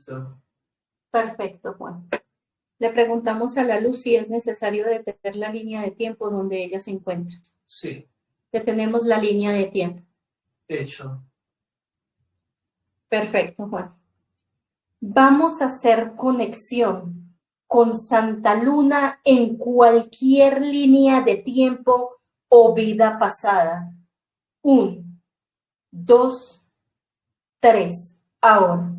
Listo. Perfecto, Juan. Le preguntamos a la luz si es necesario detener la línea de tiempo donde ella se encuentra. Sí, Detenemos la línea de tiempo. hecho. Perfecto, Juan. Vamos a hacer conexión con Santa Luna en cualquier línea de tiempo o vida pasada. 1, 2, 3. Ahora.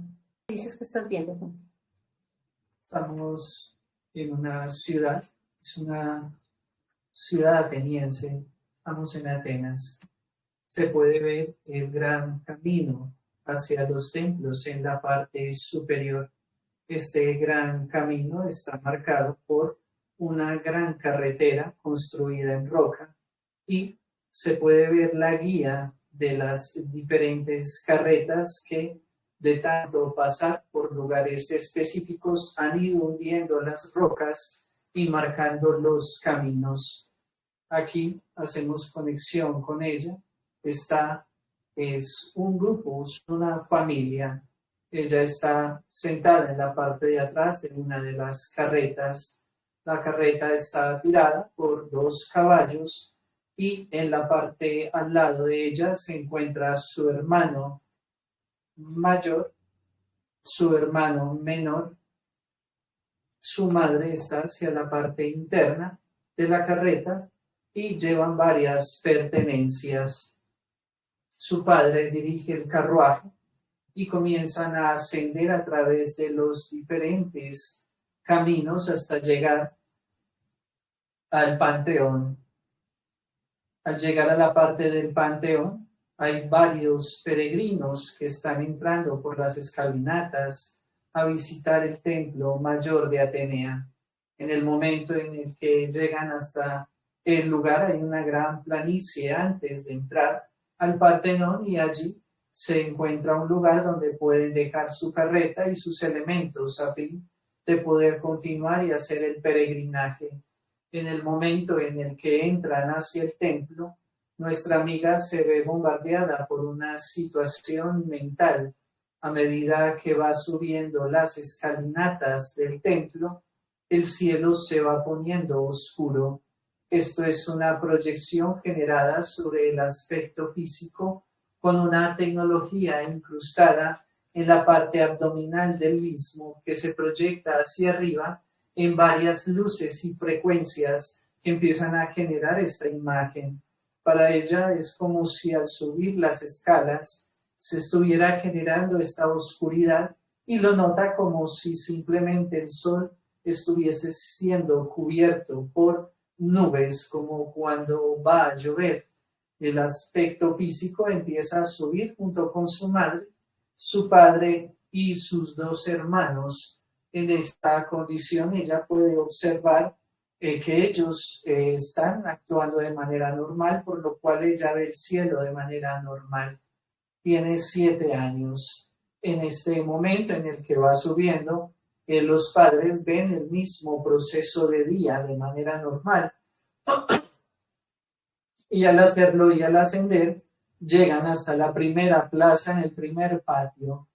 ¿Qué dices que estás viendo, Juan? Estamos en una ciudad, es una ciudad ateniense, estamos en Atenas. Se puede ver el gran camino hacia los templos en la parte superior. Este gran camino está marcado por una gran carretera construida en roca y se puede ver la guía de las diferentes carretas que de tanto pasar por lugares específicos han ido hundiendo las rocas y marcando los caminos. Aquí hacemos conexión con ella. Esta es un grupo, es una familia. Ella está sentada en la parte de atrás de una de las carretas. La carreta está tirada por 2 caballos y en la parte al lado de ella se encuentra su hermano mayor, su hermano menor. Su madre está hacia la parte interna de la carreta y llevan varias pertenencias. Su padre dirige el carruaje y comienzan a ascender a través de los diferentes caminos hasta llegar al Panteón. Al llegar a la parte del Panteón, hay varios peregrinos que están entrando por las escalinatas a visitar el templo mayor de Atenea. En el momento en el que llegan hasta el lugar, hay una gran planicie antes de entrar al Partenón y allí se encuentra un lugar donde pueden dejar su carreta y sus elementos a fin de poder continuar y hacer el peregrinaje. En el momento en el que entran hacia el templo, nuestra amiga se ve bombardeada por una situación mental. A medida que va subiendo las escalinatas del templo, el cielo se va poniendo oscuro. Esto es una proyección generada sobre el aspecto físico con una tecnología incrustada en la parte abdominal del mismo que se proyecta hacia arriba en varias luces y frecuencias que empiezan a generar esta imagen. Para ella es como si al subir las escalas se estuviera generando esta oscuridad y lo nota como si simplemente el sol estuviese siendo cubierto por nubes, como cuando va a llover. El aspecto físico empieza a subir junto con su madre, su padre y sus 2 hermanos. En esta condición ella puede observar que ellos están actuando de manera normal, por lo cual ella ve el cielo de manera normal. Tiene 7 años. En este momento en el que va subiendo, los padres ven el mismo proceso de día de manera normal. Y al hacerlo y al ascender, llegan hasta la primera plaza en el primer patio.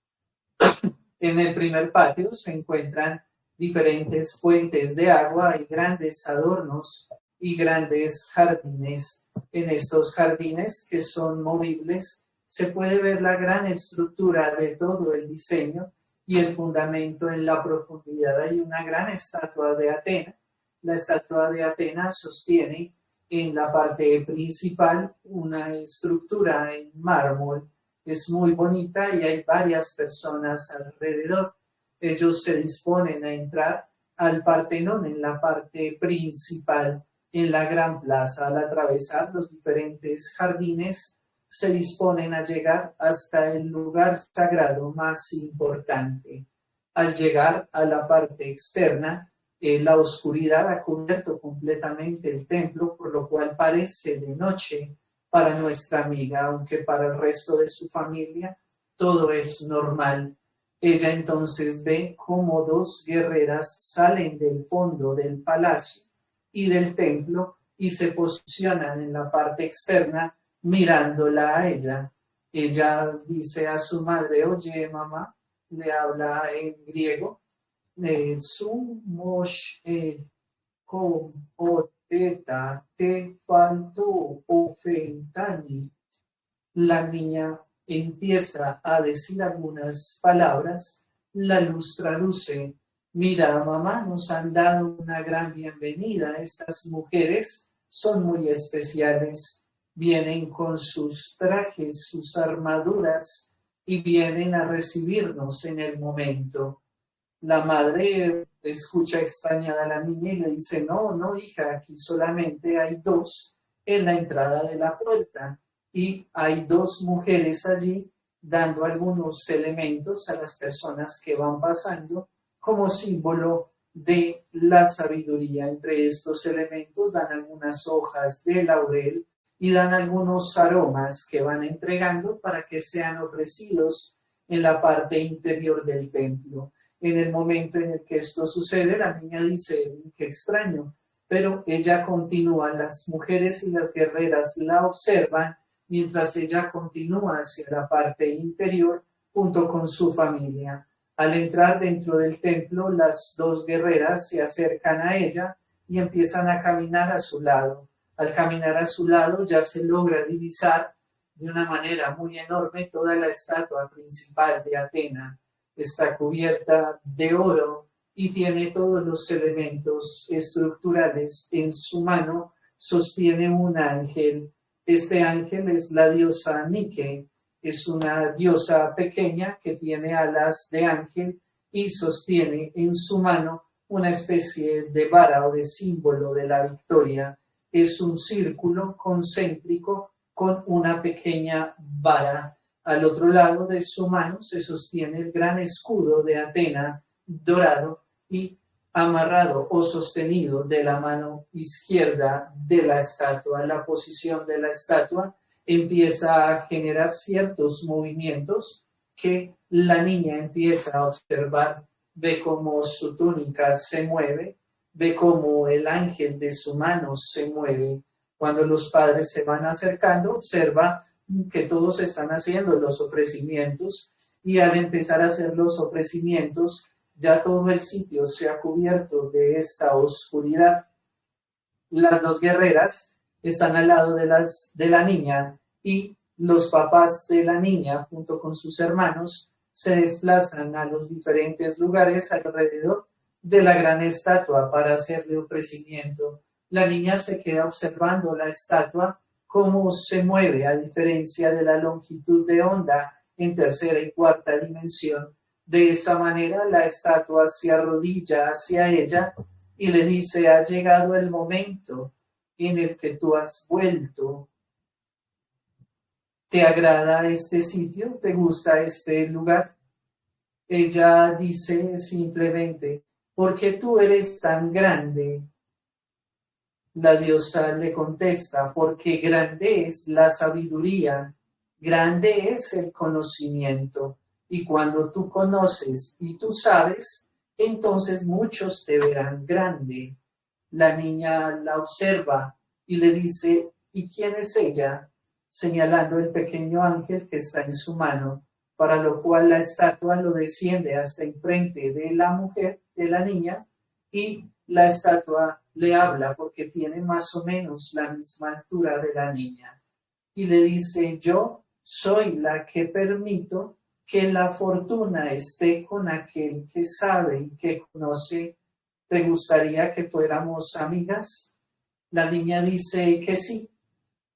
En el primer patio se encuentran diferentes fuentes de agua y grandes adornos y grandes jardines. En estos jardines, que son movibles, se puede ver la gran estructura de todo el diseño y el fundamento en la profundidad. Hay una gran estatua de Atena. La estatua de Atena sostiene en la parte principal una estructura en mármol. Es muy bonita y hay varias personas alrededor. Ellos se disponen a entrar al Partenón en la parte principal, en la gran plaza. Al atravesar los diferentes jardines, se disponen a llegar hasta el lugar sagrado más importante. Al llegar a la parte externa, la oscuridad ha cubierto completamente el templo, por lo cual parece de noche para nuestra amiga, aunque para el resto de su familia todo es normal. Ella entonces ve cómo 2 guerreras salen del fondo del palacio y del templo y se posicionan en la parte externa mirándola a ella. Ella dice a su madre: oye, mamá, le habla en griego, sumos com oteta te faltó ofentani. La niña empieza a decir algunas palabras, la luz traduce: mira, mamá, nos han dado una gran bienvenida. Estas mujeres son muy especiales. Vienen con sus trajes, sus armaduras y vienen a recibirnos en el momento. La madre escucha extrañada a la niña y le dice: no, no, hija, aquí solamente hay dos en la entrada de la puerta y hay dos mujeres allí dando algunos elementos a las personas que van pasando como símbolo de la sabiduría. Entre estos elementos dan algunas hojas de laurel y dan algunos aromas que van entregando para que sean ofrecidos en la parte interior del templo. En el momento en el que esto sucede, la niña dice: qué extraño, pero ella continúa, las mujeres y las guerreras la observan mientras ella continúa hacia la parte interior junto con su familia. Al entrar dentro del templo, las dos guerreras se acercan a ella y empiezan a caminar a su lado. Al caminar a su lado ya se logra divisar de una manera muy enorme toda la estatua principal de Atena. Está cubierta de oro y tiene todos los elementos estructurales. En su mano sostiene un ángel. Este ángel es la diosa Nike. Es una diosa pequeña que tiene alas de ángel y sostiene en su mano una especie de vara o de símbolo de la victoria. Es un círculo concéntrico con una pequeña vara. Al otro lado de su mano se sostiene el gran escudo de Atena, dorado y amarrado o sostenido de la mano izquierda de la estatua. La posición de la estatua empieza a generar ciertos movimientos que la niña empieza a observar. Ve cómo su túnica se mueve, ve cómo el ángel de su mano se mueve. Cuando los padres se van acercando, observa que todos están haciendo los ofrecimientos y al empezar a hacer los ofrecimientos, ya todo el sitio se ha cubierto de esta oscuridad. Las dos guerreras están al lado de la niña y los papás de la niña, junto con sus hermanos, se desplazan a los diferentes lugares alrededor de la gran estatua para hacerle ofrecimiento. La niña se queda observando la estatua, cómo se mueve a diferencia de la longitud de onda en tercera y cuarta dimensión. De esa manera la estatua se arrodilla hacia ella y le dice: ha llegado el momento en el que tú has vuelto. ¿Te agrada este sitio? ¿Te gusta este lugar? Ella dice simplemente: ¿por qué tú eres tan grande? La diosa le contesta: porque grande es la sabiduría, grande es el conocimiento, y cuando tú conoces y tú sabes, entonces muchos te verán grande. La niña la observa y le dice: ¿y quién es ella?, señalando el pequeño ángel que está en su mano, para lo cual la estatua lo desciende hasta enfrente de la mujer, de la niña, y la estatua le habla porque tiene más o menos la misma altura de la niña. Y le dice: yo soy la que permito que la fortuna esté con aquel que sabe y que conoce. ¿Te gustaría que fuéramos amigas? La niña dice que sí,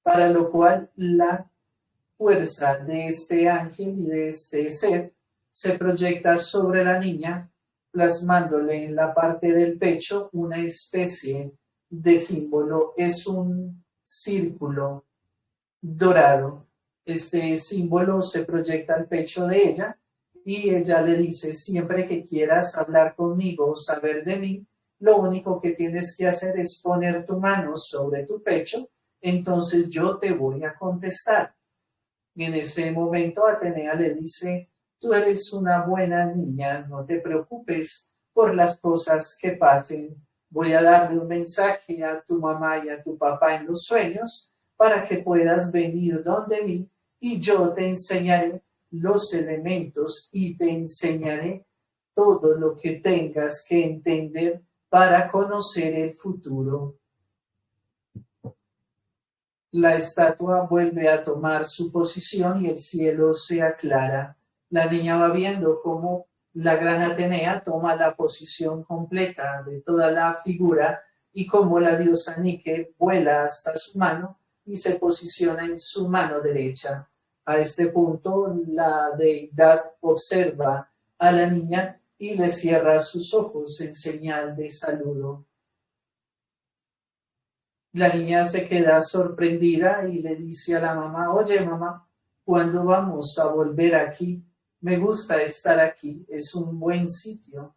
para lo cual la fuerza de este ángel y de este ser se proyecta sobre la niña, plasmándole en la parte del pecho una especie de símbolo. Es un círculo dorado. Este símbolo se proyecta al pecho de ella y ella le dice: siempre que quieras hablar conmigo o saber de mí, lo único que tienes que hacer es poner tu mano sobre tu pecho, entonces yo te voy a contestar. Y en ese momento Atenea le dice: tú eres una buena niña, no te preocupes por las cosas que pasen. Voy a darle un mensaje a tu mamá y a tu papá en los sueños para que puedas venir donde mí y yo te enseñaré los elementos y te enseñaré todo lo que tengas que entender para conocer el futuro. La estatua vuelve a tomar su posición y el cielo se aclara. La niña va viendo cómo la gran Atenea toma la posición completa de toda la figura y cómo la diosa Nike vuela hasta su mano y se posiciona en su mano derecha. A este punto, la deidad observa a la niña y le cierra sus ojos en señal de saludo. La niña se queda sorprendida y le dice a la mamá: oye mamá, ¿cuándo vamos a volver aquí? Me gusta estar aquí, es un buen sitio.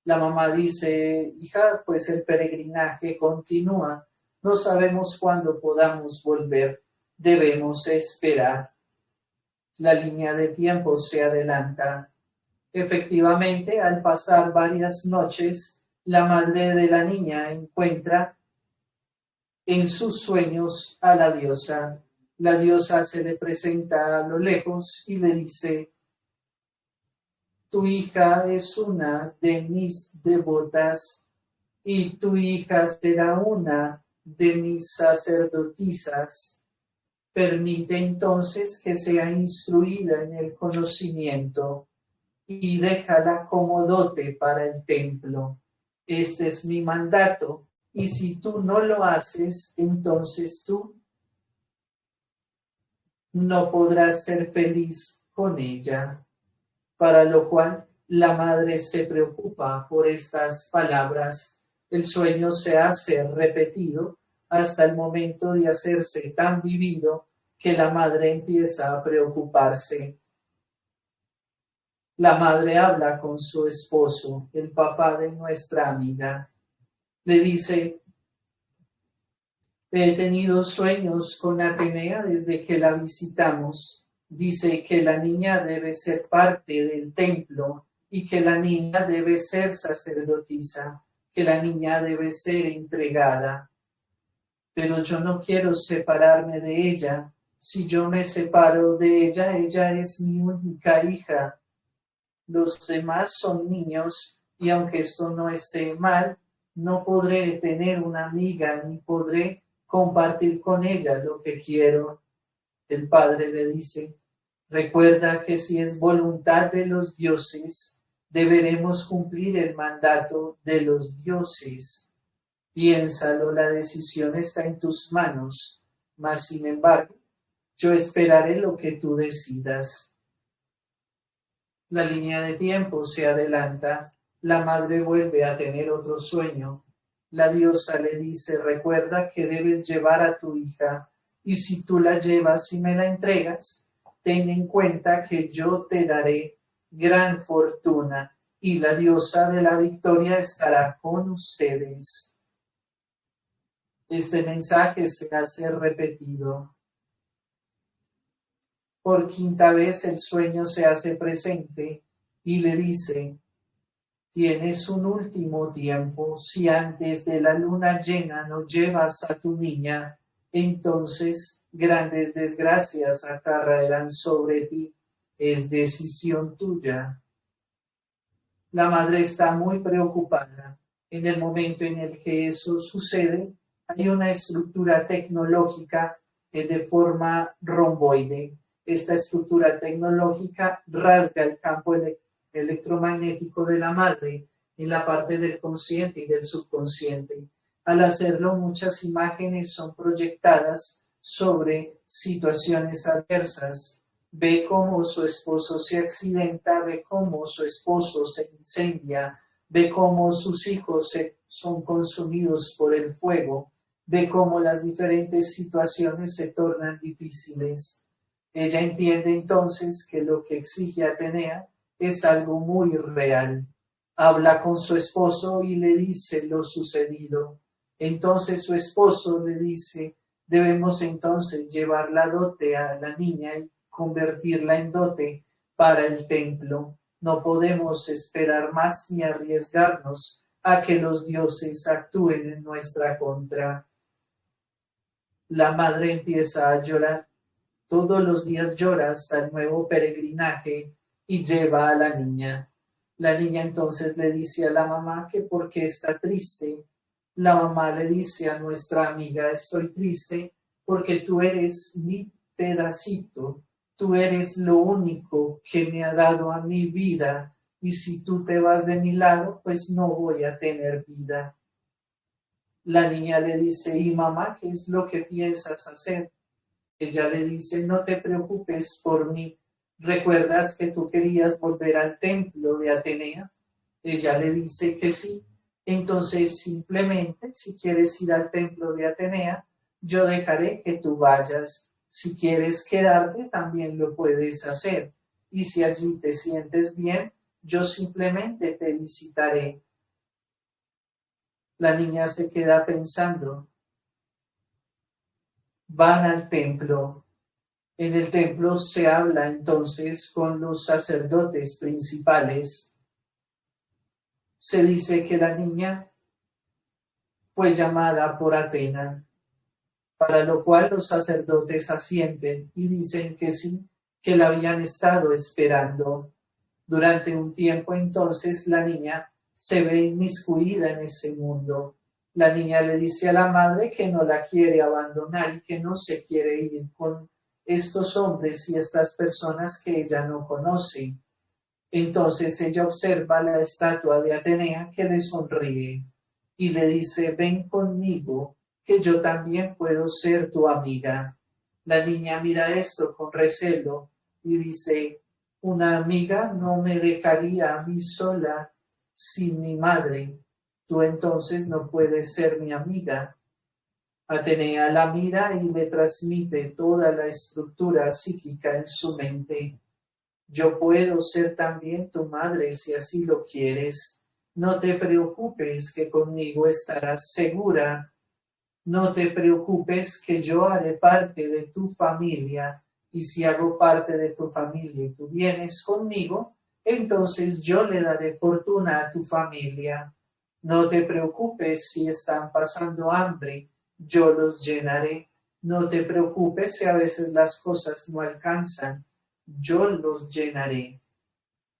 La mamá dice: hija, pues el peregrinaje continúa, no sabemos cuándo podamos volver, debemos esperar. La línea de tiempo se adelanta. Efectivamente, al pasar varias noches, la madre de la niña encuentra en sus sueños a la diosa. La diosa se le presenta a lo lejos y le dice: tu hija es una de mis devotas y tu hija será una de mis sacerdotisas. Permite entonces que sea instruida en el conocimiento y déjala como dote para el templo. Este es mi mandato. Y si tú no lo haces, entonces tú no podrás ser feliz con ella. Para lo cual la madre se preocupa por estas palabras. El sueño se hace repetido hasta el momento de hacerse tan vivido que la madre empieza a preocuparse. La madre habla con su esposo, el papá de nuestra amiga. Le dice: he tenido sueños con Atenea desde que la visitamos. Dice que la niña debe ser parte del templo y que la niña debe ser sacerdotisa, que la niña debe ser entregada. Pero yo no quiero separarme de ella. Si yo me separo de ella, ella es mi única hija. Los demás son niños y aunque esto no esté mal, no podré tener una amiga ni podré compartir con ella lo que quiero. El padre le dice: recuerda que si es voluntad de los dioses, deberemos cumplir el mandato de los dioses. Piénsalo, la decisión está en tus manos, mas sin embargo, yo esperaré lo que tú decidas. La línea de tiempo se adelanta, la madre vuelve a tener otro sueño. La diosa le dice: recuerda que debes llevar a tu hija, y si tú la llevas y me la entregas, ten en cuenta que yo te daré gran fortuna, y la diosa de la victoria estará con ustedes. Este mensaje se hace repetido. Por quinta vez el sueño se hace presente y le dice: tienes un último tiempo. Si antes de la luna llena no llevas a tu niña, entonces grandes desgracias acarrearán sobre ti. Es decisión tuya. La madre está muy preocupada. En el momento en el que eso sucede, hay una estructura tecnológica de forma romboide. Esta estructura tecnológica rasga el campo electromagnético de la madre en la parte del consciente y del subconsciente. Al hacerlo, muchas imágenes son proyectadas sobre situaciones adversas. Ve cómo su esposo se accidenta, ve cómo su esposo se incendia, ve cómo sus hijos son consumidos por el fuego, ve cómo las diferentes situaciones se tornan difíciles. Ella entiende entonces que lo que exige Atenea es algo muy real. Habla con su esposo y le dice lo sucedido. Entonces su esposo le dice: debemos entonces llevar la dote a la niña y convertirla en dote para el templo. No podemos esperar más ni arriesgarnos a que los dioses actúen en nuestra contra. La madre empieza a llorar. Todos los días llora hasta el nuevo peregrinaje y lleva a la niña. La niña entonces le dice a la mamá que por qué está triste. La mamá le dice a nuestra amiga, estoy triste porque tú eres mi pedacito, tú eres lo único que me ha dado a mi vida y si tú te vas de mi lado, pues no voy a tener vida. La niña le dice, ¿y mamá qué es lo que piensas hacer? Ella le dice, no te preocupes por mí. ¿Recuerdas que tú querías volver al templo de Atenea? Ella le dice que sí. Entonces, simplemente, si quieres ir al templo de Atenea, yo dejaré que tú vayas. Si quieres quedarte, también lo puedes hacer. Y si allí te sientes bien, yo simplemente te visitaré. La niña se queda pensando. Van al templo. En el templo se habla entonces con los sacerdotes principales. Se dice que la niña fue llamada por Atena, para lo cual los sacerdotes asienten y dicen que sí, que la habían estado esperando. Durante un tiempo entonces la niña se ve inmiscuida en ese mundo. La niña le dice a la madre que no la quiere abandonar y que no se quiere ir con estos hombres y estas personas que ella no conoce. Entonces ella observa la estatua de Atenea que le sonríe y le dice, ven conmigo, que yo también puedo ser tu amiga. La niña mira esto con recelo y dice, una amiga no me dejaría a mí sola sin mi madre. Tú entonces no puedes ser mi amiga. Atenea la mira y le transmite toda la estructura psíquica en su mente. Yo puedo ser también tu madre si así lo quieres. No te preocupes que conmigo estarás segura. No te preocupes que yo haré parte de tu familia y si hago parte de tu familia y tú vienes conmigo, entonces yo le daré fortuna a tu familia. No te preocupes si están pasando hambre, yo los llenaré. No te preocupes si a veces las cosas no alcanzan, yo los llenaré.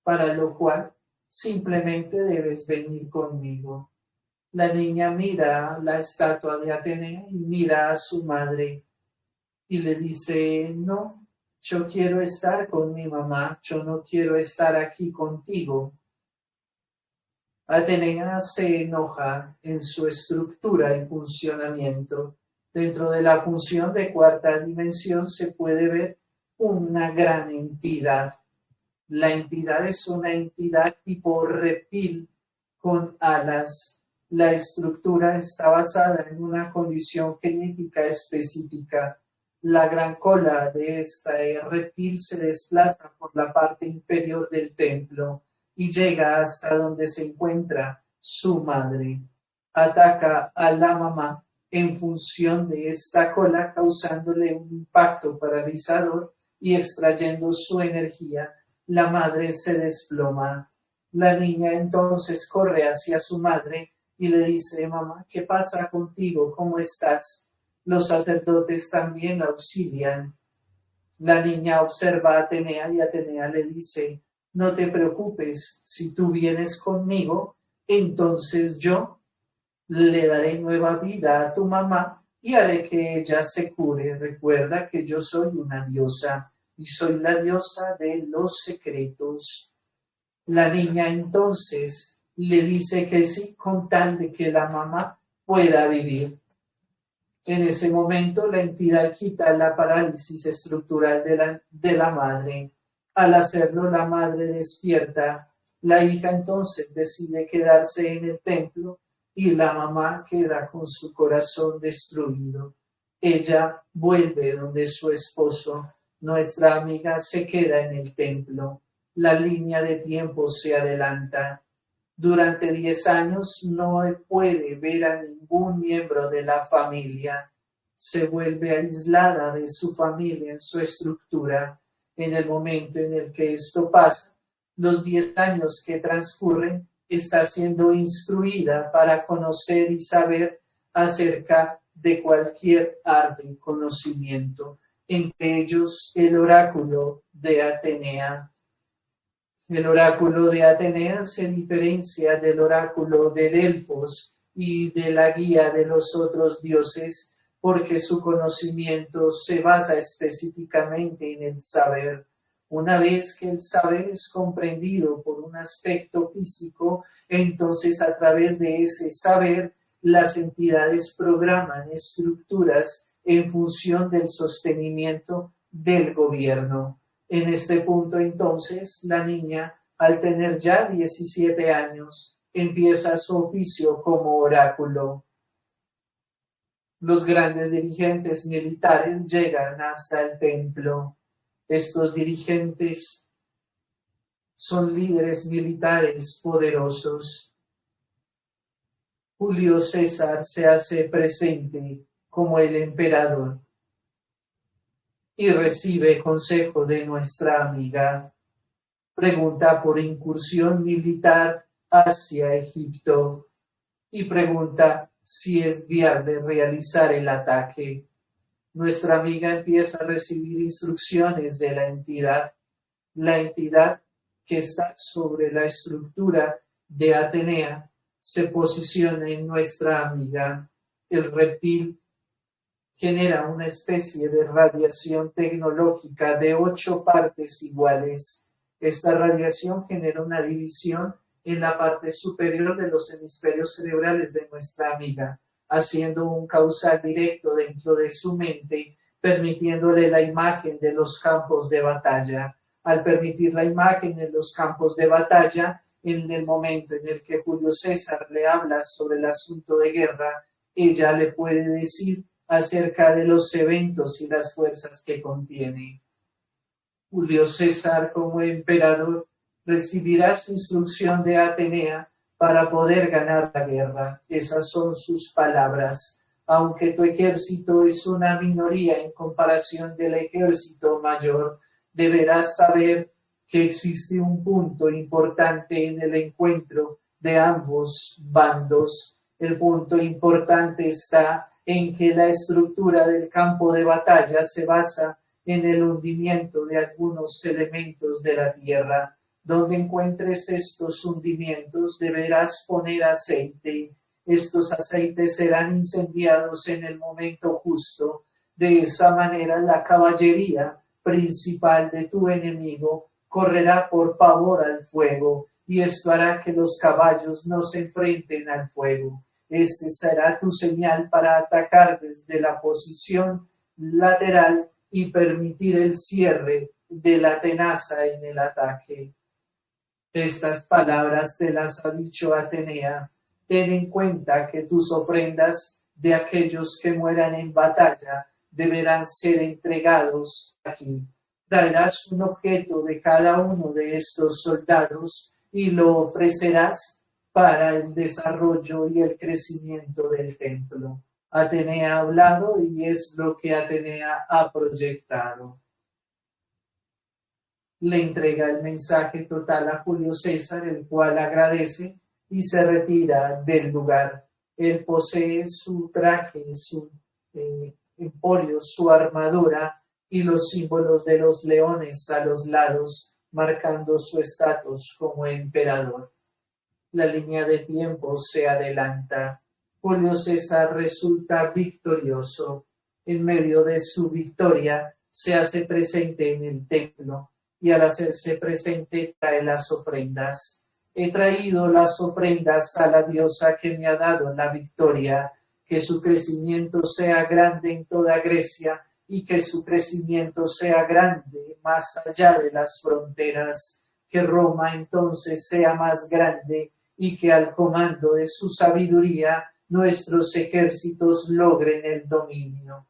Para lo cual simplemente debes venir conmigo. La niña mira la estatua de Atenea y mira a su madre y le dice, no, yo quiero estar con mi mamá, yo no quiero estar aquí contigo. Atenea se enoja en su estructura y funcionamiento. Dentro de la función de cuarta dimensión se puede ver una gran entidad. La entidad es una entidad tipo reptil con alas. La estructura está basada en una condición genética específica. La gran cola de este reptil se desplaza por la parte inferior del templo y llega hasta donde se encuentra su madre. Ataca a la mamá en función de esta cola, causándole un impacto paralizador y extrayendo su energía. La madre se desploma. La niña entonces corre hacia su madre y le dice, mamá, ¿qué pasa contigo? ¿Cómo estás? Los sacerdotes también la auxilian. La niña observa a Atenea y Atenea le dice, no te preocupes, si tú vienes conmigo, entonces yo le daré nueva vida a tu mamá y haré que ella se cure. Recuerda que yo soy una diosa y soy la diosa de los secretos. La niña entonces le dice que sí con tal de que la mamá pueda vivir. En ese momento la entidad quita la parálisis estructural de la madre. Al hacerlo, la madre despierta. La hija entonces decide quedarse en el templo y la mamá queda con su corazón destruido. Ella vuelve donde su esposo. Nuestra amiga se queda en el templo. La línea de tiempo se adelanta. Durante 10 años no puede ver a ningún miembro de la familia. Se vuelve aislada de su familia en su estructura. En el momento en el que esto pasa, los 10 años que transcurren, está siendo instruida para conocer y saber acerca de cualquier arte y conocimiento. entre ellos el oráculo de Atenea. El oráculo de Atenea se diferencia del oráculo de Delfos y de la guía de los otros dioses porque su conocimiento se basa específicamente en el saber. Una vez que el saber es comprendido por un aspecto físico, entonces a través de ese saber las entidades programan estructuras en función del sostenimiento del gobierno. En este punto, entonces, la niña, al tener ya 17 años, empieza su oficio como oráculo. Los grandes dirigentes militares llegan hasta el templo. Estos dirigentes son líderes militares poderosos. Julio César se hace presente como el emperador y recibe consejo de nuestra amiga. Pregunta por incursión militar hacia Egipto y pregunta si es viable realizar el ataque. Nuestra amiga empieza a recibir instrucciones de la entidad que está sobre la estructura de Atenea, se posiciona en nuestra amiga. El reptil genera una especie de radiación tecnológica de 8 partes iguales. Esta radiación genera una división en la parte superior de los hemisferios cerebrales de nuestra amiga, haciendo un causal directo dentro de su mente, permitiéndole la imagen de los campos de batalla. Al permitir la imagen de los campos de batalla, en el momento en el que Julio César le habla sobre el asunto de guerra, ella le puede decir acerca de los eventos y las fuerzas que contiene. Julio César, como emperador, recibirá instrucción de Atenea para poder ganar la guerra. Esas son sus palabras. Aunque tu ejército es una minoría en comparación del ejército mayor, deberás saber que existe un punto importante en el encuentro de ambos bandos. El punto importante está en que la estructura del campo de batalla se basa en el hundimiento de algunos elementos de la tierra. Donde encuentres estos hundimientos, deberás poner aceite. Estos aceites serán incendiados en el momento justo. De esa manera, la caballería principal de tu enemigo correrá por pavor al fuego, y esto hará que los caballos no se enfrenten al fuego. Este será tu señal para atacar desde la posición lateral y permitir el cierre de la tenaza en el ataque. Estas palabras te las ha dicho Atenea. Ten en cuenta que tus ofrendas de aquellos que mueran en batalla deberán ser entregados aquí. Traerás un objeto de cada uno de estos soldados y lo ofrecerás para el desarrollo y el crecimiento del templo. Atenea ha hablado y es lo que Atenea ha proyectado. Le entrega el mensaje total a Julio César, el cual agradece y se retira del lugar. Él posee su traje, su emporio, su armadura y los símbolos de los leones a los lados, marcando su estatus como emperador. La línea de tiempo se adelanta. Julio César resulta victorioso. En medio de su victoria, se hace presente en el templo y al hacerse presente trae las ofrendas. He traído las ofrendas a la diosa que me ha dado la victoria, que su crecimiento sea grande en toda Grecia y que su crecimiento sea grande más allá de las fronteras, que Roma entonces sea más grande y que al comando de su sabiduría nuestros ejércitos logren el dominio.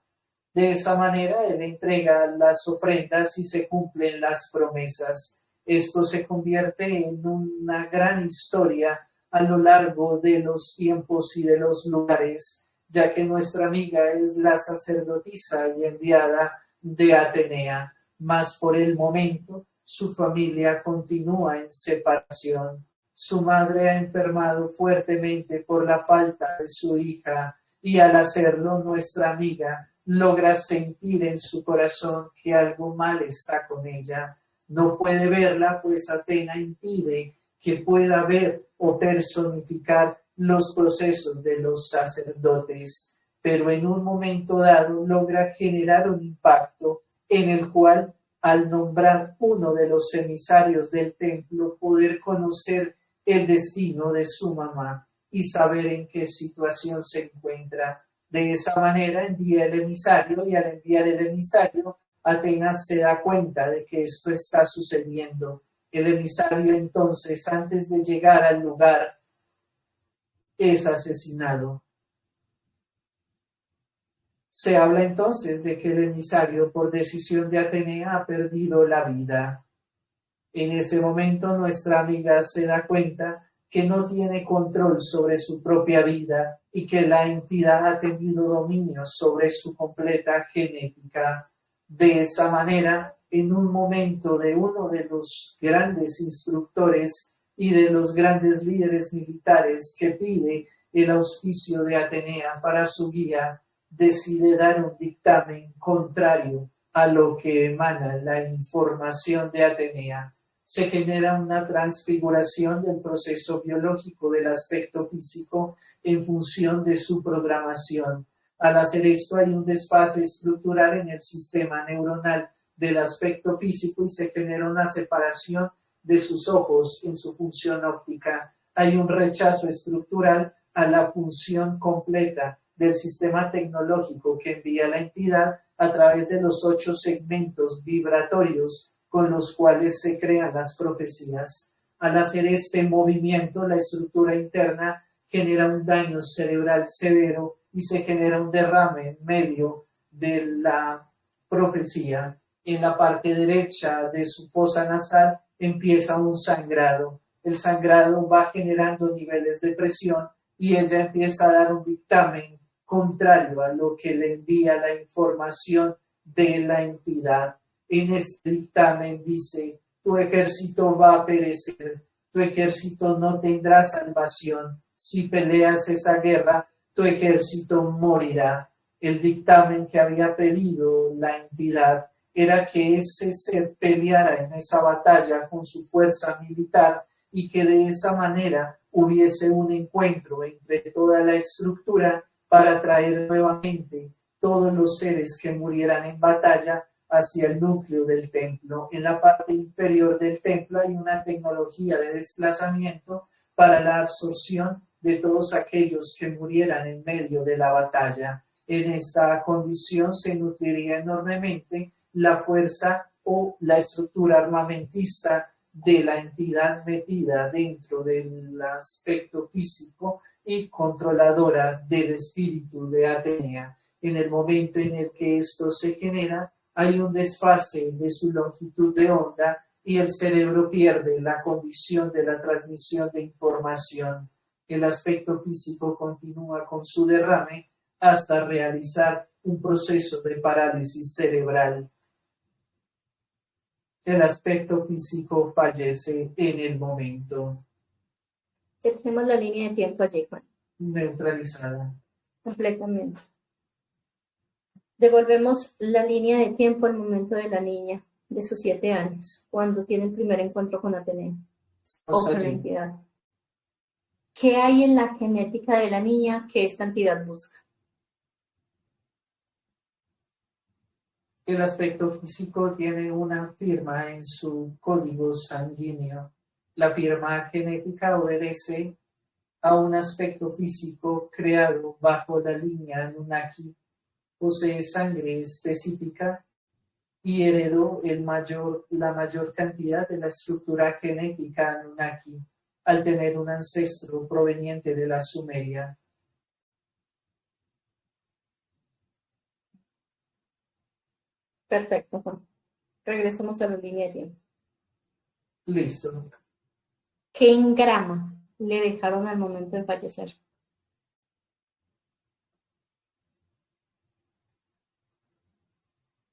De esa manera él entrega las ofrendas y se cumplen las promesas. Esto se convierte en una gran historia a lo largo de los tiempos y de los lugares, ya que nuestra amiga es la sacerdotisa y enviada de Atenea, mas por el momento su familia continúa en separación. Su madre ha enfermado fuertemente por la falta de su hija y al hacerlo nuestra amiga logra sentir en su corazón que algo mal está con ella. No puede verla, pues Atena impide que pueda ver o personificar los procesos de los sacerdotes, pero en un momento dado logra generar un impacto en el cual, al nombrar uno de los emisarios del templo, poder conocer el destino de su mamá y saber en qué situación se encuentra. De esa manera envía el emisario, y al enviar el emisario, Atenas se da cuenta de que esto está sucediendo. El emisario entonces, antes de llegar al lugar, es asesinado. Se habla entonces de que el emisario, por decisión de Atenea, ha perdido la vida. En ese momento nuestra amiga se da cuenta que no tiene control sobre su propia vida y que la entidad ha tenido dominio sobre su completa genética. De esa manera, en un momento de uno de los grandes instructores y de los grandes líderes militares que pide el auspicio de Atenea para su guía, decide dar un dictamen contrario a lo que emana la información de Atenea. Se genera una transfiguración del proceso biológico del aspecto físico en función de su programación. Al hacer esto hay un desfase estructural en el sistema neuronal del aspecto físico y se genera una separación de sus ojos en su función óptica. Hay un rechazo estructural a la función completa del sistema tecnológico que envía la entidad a través de los 8 segmentos vibratorios con los cuales se crean las profecías. Al hacer este movimiento, la estructura interna genera un daño cerebral severo y se genera un derrame en medio de la profecía. En la parte derecha de su fosa nasal empieza un sangrado. El sangrado va generando niveles de presión y ella empieza a dar un dictamen contrario a lo que le envía la información de la entidad. En este dictamen dice: tu ejército va a perecer, tu ejército no tendrá salvación. Si peleas esa guerra, tu ejército morirá. El dictamen que había pedido la entidad era que ese ser peleara en esa batalla con su fuerza militar y que de esa manera hubiese un encuentro entre toda la estructura para traer nuevamente todos los seres que murieran en batalla hacia el núcleo del templo. En la parte inferior del templo hay una tecnología de desplazamiento para la absorción de todos aquellos que murieran en medio de la batalla. En esta condición se nutriría enormemente la fuerza o la estructura armamentista de la entidad metida dentro del aspecto físico y controladora del espíritu de Atenea. En el momento en el que esto se genera, hay un desfase de su longitud de onda y el cerebro pierde la condición de la transmisión de información. El aspecto físico continúa con su derrame hasta realizar un proceso de parálisis cerebral. El aspecto físico fallece en el momento. Ya tenemos la línea de tiempo allí, Juan. Neutralizada. Completamente. Devolvemos la línea de tiempo al momento de la niña de sus 7 años, cuando tiene el primer encuentro con Atenea o con la entidad. ¿Qué hay en la genética de la niña que esta entidad busca? El aspecto físico tiene una firma en su código sanguíneo. La firma genética obedece a un aspecto físico creado bajo la línea Anunnaki. Posee sangre específica y heredó la mayor cantidad de la estructura genética Anunnaki al tener un ancestro proveniente de la Sumeria. Perfecto, Juan. Regresemos a la línea de tiempo. Listo. ¿Qué engrama le dejaron al momento de fallecer?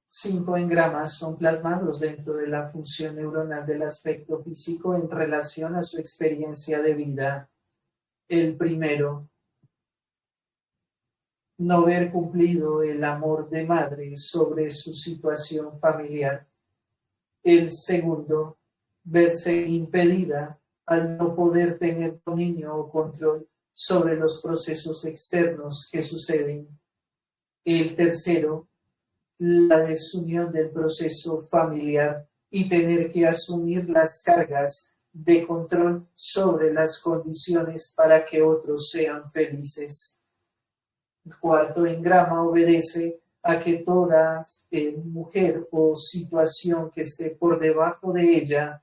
Cinco engramas son plasmados dentro de la función neuronal del aspecto físico en relación a su experiencia de vida. El primero: no ver cumplido el amor de madre sobre su situación familiar. El segundo, verse impedida al no poder tener dominio o control sobre los procesos externos que suceden. El tercero, la desunión del proceso familiar y tener que asumir las cargas de control sobre las condiciones para que otros sean felices. El cuarto engrama obedece a que toda mujer o situación que esté por debajo de ella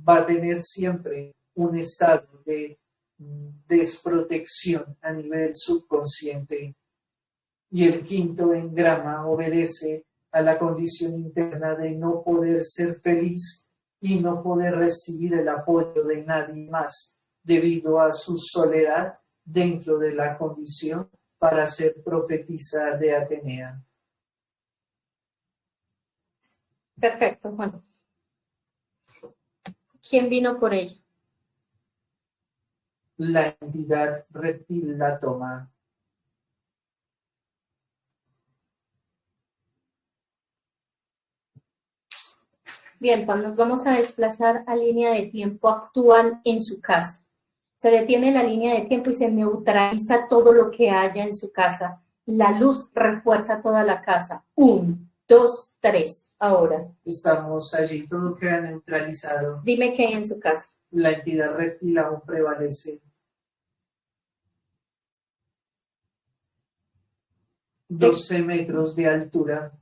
va a tener siempre un estado de desprotección a nivel subconsciente. Y el quinto engrama obedece a la condición interna de no poder ser feliz y no poder recibir el apoyo de nadie más debido a su soledad dentro de la condición para ser profetisa de Atenea. Perfecto, Juan. ¿Quién vino por ella? La entidad reptil la toma. Bien, Juan, nos vamos a desplazar a línea de tiempo actual en su casa. Se detiene la línea de tiempo y se neutraliza todo lo que haya en su casa. La luz refuerza toda la casa. 1, 2, 3. Ahora. Estamos allí, todo queda neutralizado. Dime qué hay en su casa. La entidad reptil aún prevalece. 12 metros de altura.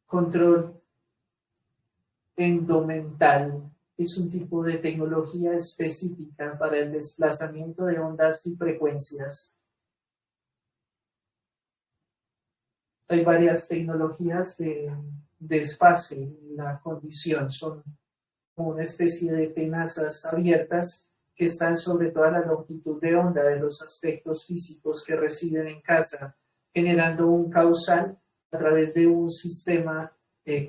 Control endomental. Es un tipo de tecnología específica para el desplazamiento de ondas y frecuencias. Hay varias tecnologías de desfase en la condición. Son como una especie de tenazas abiertas que están sobre toda la longitud de onda de los aspectos físicos que residen en casa, generando un causal a través de un sistema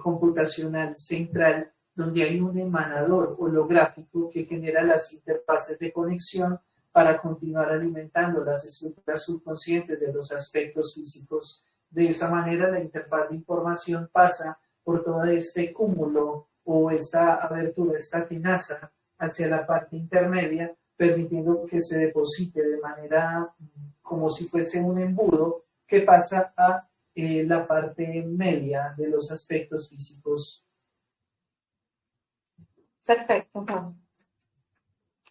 computacional central donde hay un emanador holográfico que genera las interfaces de conexión para continuar alimentando las estructuras subconscientes de los aspectos físicos. De esa manera, la interfaz de información pasa por todo este cúmulo o esta abertura, esta tenaza hacia la parte intermedia, permitiendo que se deposite de manera como si fuese un embudo que pasa a la parte media de los aspectos físicos. Perfecto, Juan.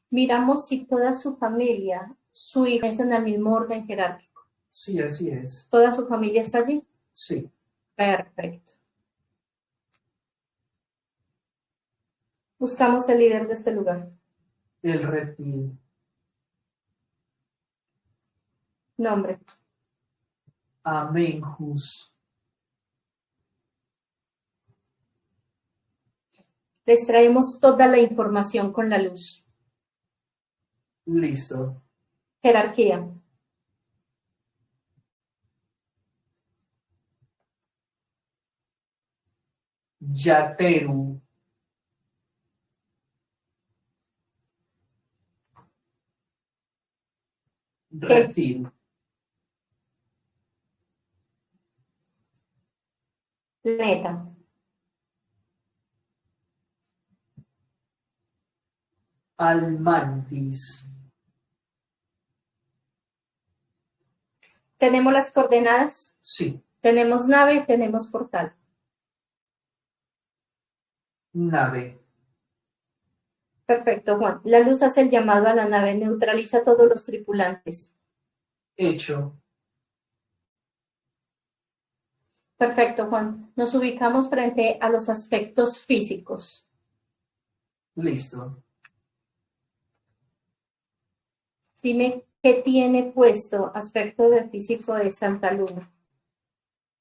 Miramos si toda su familia, su hija es en el mismo orden jerárquico. Sí, así es. ¿Toda su familia está allí? Sí. Perfecto. Buscamos el líder de este lugar. El reptil. Nombre. Amenhus. Les traemos toda la información con la luz. Listo. Jerarquía. Yateru. Reptil. Planeta. Almantis. ¿Tenemos las coordenadas? Sí. Tenemos nave, tenemos portal. Nave. Perfecto, Juan. La luz hace el llamado a la nave, neutraliza a todos los tripulantes. Hecho. Perfecto, Juan. Nos ubicamos frente a los aspectos físicos. Listo. Dime qué tiene puesto aspecto de físico de Santa Luna.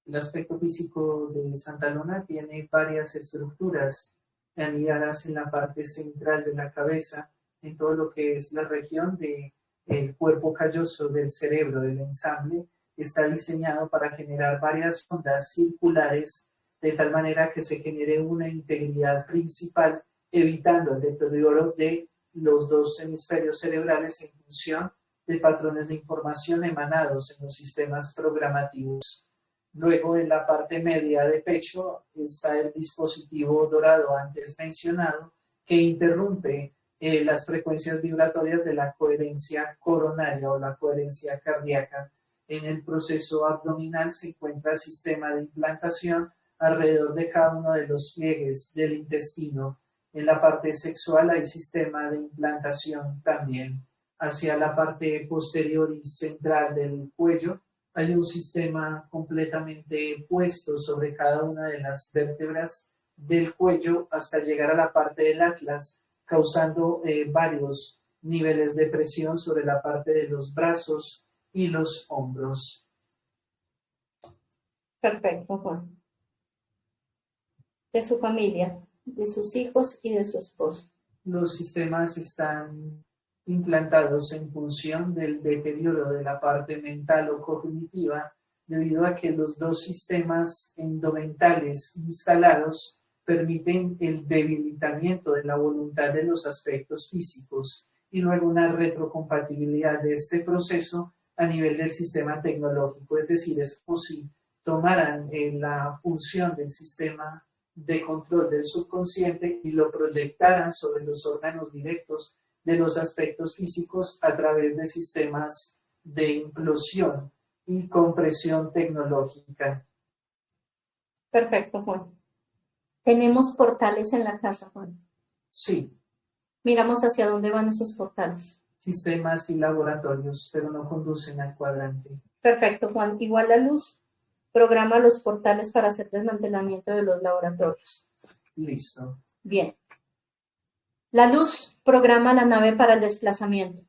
El aspecto físico de Santa Luna tiene varias estructuras anidadas en la parte central de la cabeza, en todo lo que es la región del cuerpo calloso del cerebro, del ensamble. Está diseñado para generar varias ondas circulares de tal manera que se genere una integridad principal, evitando el deterioro de los dos hemisferios cerebrales en función de patrones de información emanados en los sistemas programativos. Luego, en la parte media de pecho está el dispositivo dorado antes mencionado, que interrumpe las frecuencias vibratorias de la coherencia coronaria o la coherencia cardíaca. En el proceso abdominal se encuentra el sistema de implantación alrededor de cada uno de los pliegues del intestino. En la parte sexual hay sistema de implantación también. Hacia la parte posterior y central del cuello hay un sistema completamente puesto sobre cada una de las vértebras del cuello hasta llegar a la parte del atlas, causando varios niveles de presión sobre la parte de los brazos y los hombros. Perfecto, Juan. De su familia, de sus hijos y de su esposo. Los sistemas están implantados en función del deterioro de la parte mental o cognitiva, debido a que los dos sistemas endomentales instalados permiten el debilitamiento de la voluntad de los aspectos físicos y luego una retrocompatibilidad de este proceso a nivel del sistema tecnológico. Es decir, es como si tomaran la función del sistema de control del subconsciente y lo proyectaran sobre los órganos directos de los aspectos físicos a través de sistemas de implosión y compresión tecnológica. Perfecto, Juan. ¿Tenemos portales en la casa, Juan? Sí. Miramos hacia dónde van esos portales. Sistemas y laboratorios, pero no conducen al cuadrante. Perfecto, Juan. Igual la luz programa los portales para hacer desmantelamiento de los laboratorios. Listo. Bien. La luz programa la nave para el desplazamiento.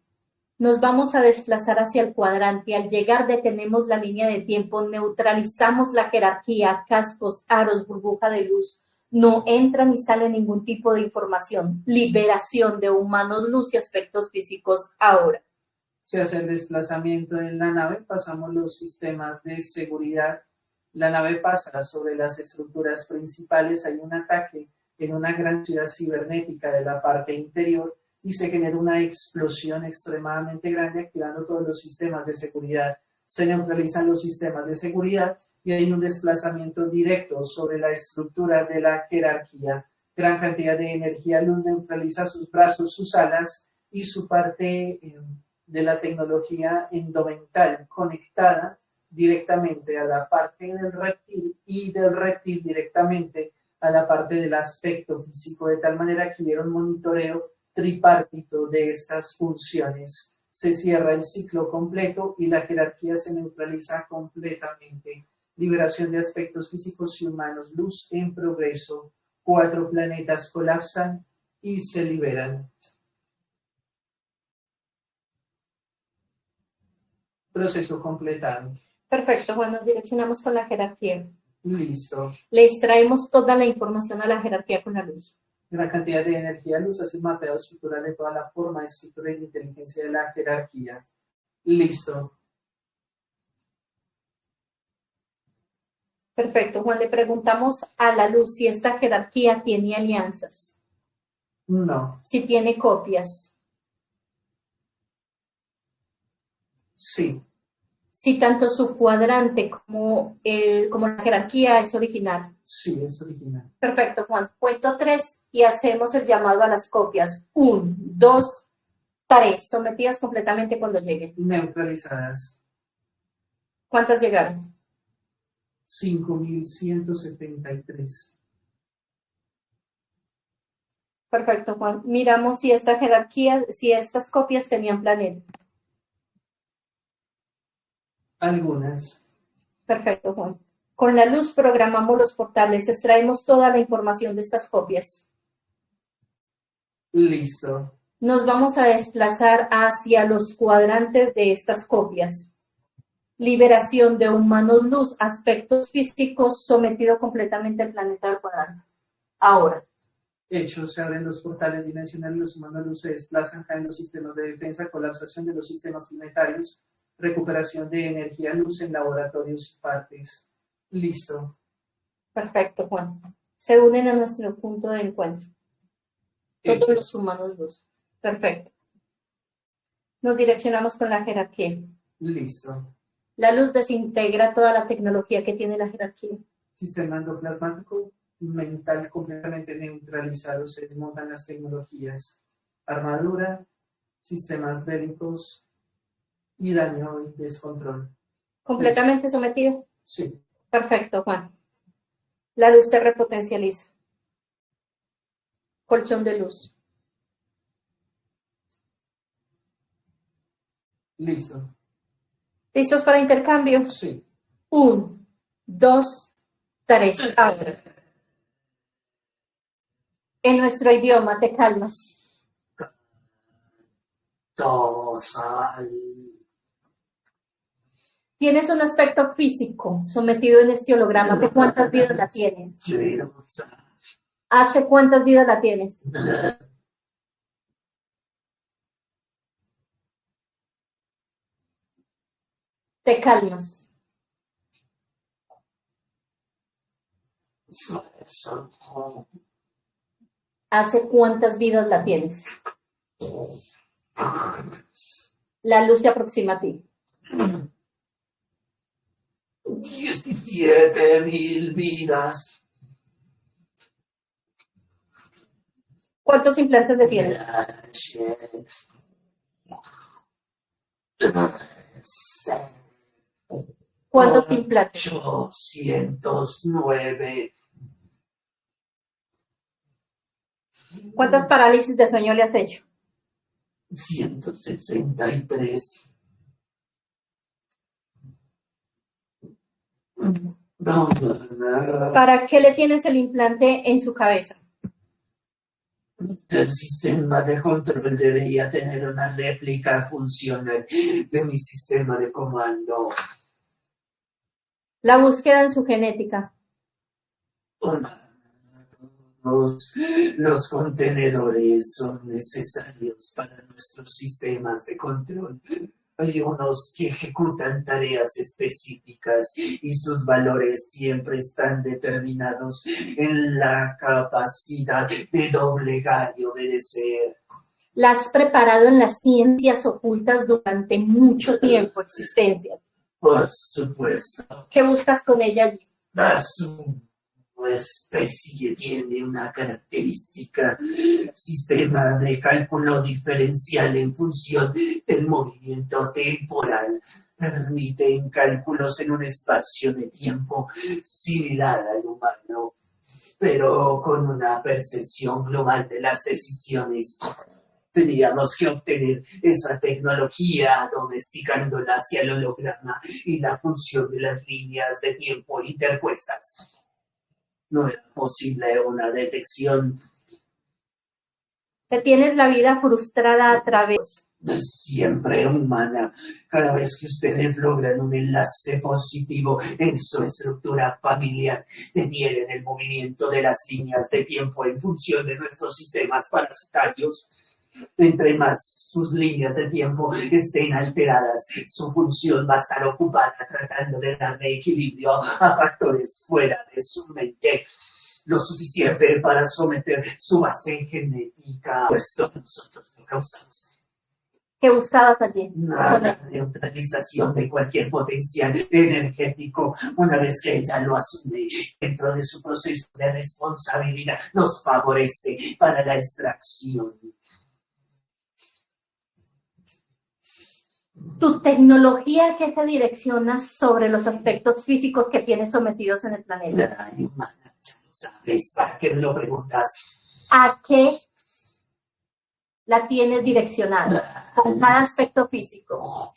Nos vamos a desplazar hacia el cuadrante. Al llegar detenemos la línea de tiempo, neutralizamos la jerarquía, cascos, aros, burbuja de luz. No entra ni sale ningún tipo de información. Liberación de humanos, luz y aspectos físicos ahora. Se hace el desplazamiento en la nave, pasamos los sistemas de seguridad. La nave pasa sobre las estructuras principales, hay un ataque en una gran ciudad cibernética de la parte interior y se genera una explosión extremadamente grande activando todos los sistemas de seguridad. Se neutralizan los sistemas de seguridad y hay un desplazamiento directo sobre la estructura de la jerarquía. Gran cantidad de energía luz neutraliza sus brazos, sus alas y su parte de la tecnología endomental conectada directamente a la parte del reptil y del reptil directamente a la parte del aspecto físico, de tal manera que hubiera un monitoreo tripartito de estas funciones. Se cierra el ciclo completo y la jerarquía se neutraliza completamente. Liberación de aspectos físicos y humanos, luz en progreso. 4 planetas colapsan y se liberan. Proceso completado. Perfecto, Juan, nos direccionamos con la jerarquía. Listo. Le extraemos toda la información a la jerarquía con la luz. Una cantidad de energía luz hace un mapeado estructural de toda la forma, estructura y inteligencia de la jerarquía. Listo. Perfecto, Juan, le preguntamos a la luz si esta jerarquía tiene alianzas. No. Si tiene copias. Sí. Si tanto su cuadrante como la jerarquía es original. Sí, es original. Perfecto, Juan. Cuento 3 y hacemos el llamado a las copias. 1, 2, 3. Sometidas completamente cuando lleguen. Neutralizadas. ¿Cuántas llegaron? 5.173. Perfecto, Juan. Miramos si esta jerarquía, si estas copias tenían planeta. Algunas. Perfecto, Juan. Con la luz programamos los portales, extraemos toda la información de estas copias. Listo. Nos vamos a desplazar hacia los cuadrantes de estas copias. Liberación de humanos luz, aspectos físicos, sometido completamente al planeta del cuadrante. Ahora. Hecho, se abren los portales dimensionales, los humanos luz se desplazan, caen los sistemas de defensa, colapsación de los sistemas planetarios, recuperación de energía luz en laboratorios y partes. Listo. Perfecto, Juan. Se unen a nuestro punto de encuentro. Todos Hecho. los humanos luz. Perfecto. Nos direccionamos con la jerarquía. Listo. La luz desintegra toda la tecnología que tiene la jerarquía. Sistema endoplasmático mental completamente neutralizado. Se desmontan las tecnologías. Armadura, sistemas bélicos y daño y descontrol. ¿Completamente sometido? Sí. Perfecto, Juan. La luz te repotencializa. Colchón de luz. Listo. ¿Listos para intercambio? Sí. 1, 2, 3. Ahora. En nuestro idioma, te calmas. Tienes un aspecto físico sometido en este holograma. ¿Hace cuántas vidas la tienes? ¿Hace cuántas vidas la tienes? Te calmas. ¿Hace cuántas vidas la tienes? La luz se aproxima a ti. 17.000 vidas. ¿Cuántos implantes le tienes? ¿Cuántos implantes? 809. ¿Cuántas parálisis de sueño le has hecho? 163. ¿Para qué le tienes el implante en su cabeza? El sistema de control debería tener una réplica funcional de mi sistema de comando. La búsqueda en su genética. Los contenedores son necesarios para nuestros sistemas de control. Hay unos que ejecutan tareas específicas y sus valores siempre están determinados en la capacidad de doblegar y obedecer. La has preparado en las ciencias ocultas durante mucho tiempo, existencias. Por supuesto. ¿Qué buscas con ella allí? Su especie tiene una característica: sistema de cálculo diferencial en función del movimiento temporal. Permiten cálculos en un espacio de tiempo similar al humano, pero con una percepción global de las decisiones. Teníamos que obtener esa tecnología domesticándola hacia el holograma y la función de las líneas de tiempo interpuestas. No era posible una detección. Te tienes la vida frustrada a través. Siempre humana. Cada vez que ustedes logran un enlace positivo en su estructura familiar, detienen el movimiento de las líneas de tiempo en función de nuestros sistemas parasitarios. Entre más sus líneas de tiempo estén alteradas, su función va a estar ocupada tratando de darle equilibrio a factores fuera de su mente, lo suficiente para someter su base genética. Esto nosotros lo causamos. ¿Qué buscabas allí? La neutralización de cualquier potencial energético. Una vez que ella lo asume dentro de su proceso de responsabilidad, nos favorece para la extracción. Tu tecnología que se direcciona sobre los aspectos físicos que tienes sometidos en el planeta. Ay, humana, ya lo sabes, ¿para qué me lo preguntas? ¿A qué la tienes direccionada? Con cada aspecto físico.